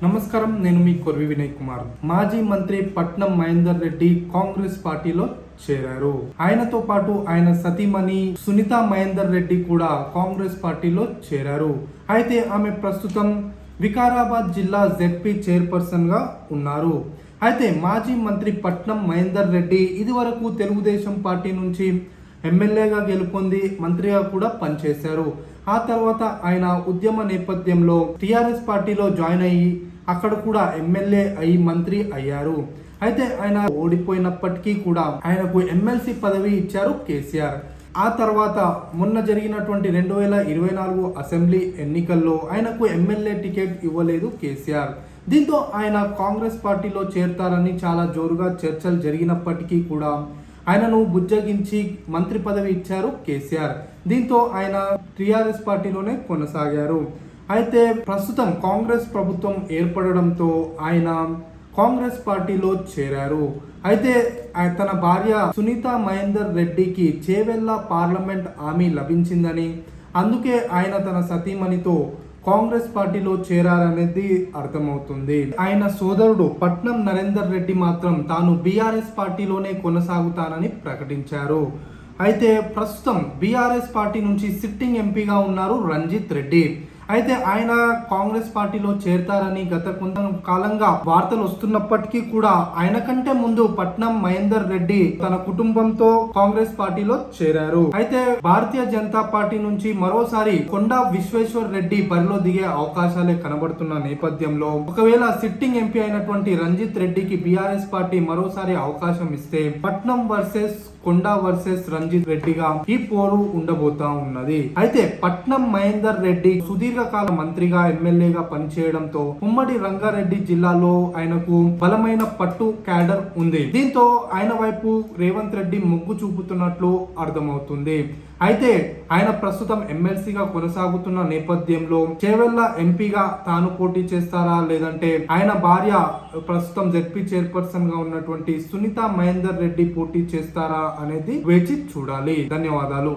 నమస్కారం, నేను మీ కొర్వి వినయ్ కుమార్. మాజీ మంత్రి పట్నం మహేందర్ రెడ్డి కాంగ్రెస్ పార్టీలో చేరారు. ఆయనతో పాటు ఆయన సతీమణి సునీత మహేందర్ రెడ్డి కూడా కాంగ్రెస్ పార్టీలో చేరారు. అయితే ఆమె ప్రస్తుతం వికారాబాద్ జిల్లా జెడ్పీ చైర్పర్సన్ గా ఉన్నారు. అయితే మాజీ మంత్రి పట్నం మహేందర్ రెడ్డి ఇదివరకు తెలుగుదేశం పార్టీ నుంచి ఎమ్మెల్యేగా గెలుపొంది మంత్రిగా కూడా పనిచేశారు. ఆ తర్వాత ఆయన ఉద్యమ నేపథ్యంలో టిఆర్ఎస్ పార్టీలో జాయిన్ అయ్యి అక్కడ కూడా ఎమ్మెల్యే అయి మంత్రి అయ్యారు. అయితే ఆయన ఓడిపోయినప్పటికీ కూడా ఆయనకు ఎమ్మెల్సీ పదవి ఇచ్చారు కేసీఆర్. ఆ తర్వాత మొన్న జరిగినటువంటి 2024 అసెంబ్లీ ఎన్నికల్లో ఆయనకు ఎమ్మెల్యే టికెట్ ఇవ్వలేదు కేసీఆర్. దీంతో ఆయన కాంగ్రెస్ పార్టీలో చేరతారని చాలా జోరుగా చర్చలు జరిగినప్పటికీ కూడా ఆయనను బుజ్జగించి మంత్రి పదవి ఇచ్చారు కేసీఆర్. దీంతో ఆయన టిఆర్ఎస్ పార్టీలోనే కొనసాగారు. అయితే ప్రస్తుతం కాంగ్రెస్ ప్రభుత్వం ఏర్పడడంతో ఆయన కాంగ్రెస్ పార్టీలో చేరారు. అయితే తన భార్య సునీత మహేందర్ రెడ్డికి చేవెళ్ళ పార్లమెంట్ హామీ లభించిందని, అందుకే ఆయన తన సతీమణితో కాంగ్రెస్ పార్టీలో చేరారనేది అర్థమవుతుంది. ఆయన సోదరుడు పట్నం నరేందర్ రెడ్డి మాత్రం తాను బీఆర్ఎస్ పార్టీలోనే కొనసాగుతానని ప్రకటించారు. అయితే ప్రస్తుతం బీఆర్ఎస్ పార్టీ నుంచి సిట్టింగ్ ఎంపీగా ఉన్నారు రంజిత్ రెడ్డి. అయితే ఆయన కాంగ్రెస్ పార్టీలో చేరతారని గత కొంత కాలంగా వార్తలు వస్తున్నప్పటికీ కూడా ఆయన కంటే ముందు పట్నం మహేందర్ రెడ్డి తన కుటుంబంతో కాంగ్రెస్ పార్టీలో చేరారు. అయితే భారతీయ జనతా పార్టీ నుంచి మరోసారి కొండా విశ్వేశ్వర్ రెడ్డి బరిలో దిగే అవకాశాలే కనబడుతున్న నేపథ్యంలో ఒకవేళ సిట్టింగ్ ఎంపీ అయినటువంటి రంజిత్ రెడ్డికి బీఆర్ఎస్ పార్టీ మరోసారి అవకాశం ఇస్తే పట్నం వర్సెస్ కొండా వర్సెస్ రంజిత్ రెడ్డిగా ఈ పోరు ఉండబోతా ఉన్నది. అయితే పట్నం మహేందర్ రెడ్డి సుదీర్ఘకాల మంత్రిగా ఎమ్మెల్యేగా పనిచేయడంతో ఉమ్మడి రంగారెడ్డి జిల్లాలో ఆయనకు బలమైన పట్టు క్యాడర్ ఉంది. దీంతో ఆయన వైపు రేవంత్ రెడ్డి మొగ్గు చూపుతున్నట్లు అర్థమవుతుంది. అయితే ఆయన ప్రస్తుతం ఎమ్మెల్సీగా కొనసాగుతున్న నేపథ్యంలో చేవెళ్ళ ఎంపీగా తాను పోటీ చేస్తారా, లేదంటే ఆయన భార్య ప్రస్తుతం జెడ్పీ చైర్పర్సన్ గా ఉన్నటువంటి సునీత మహేందర్ రెడ్డి పోటీ చేస్తారా అనేది వేచి చూడాలి. ధన్యవాదాలు.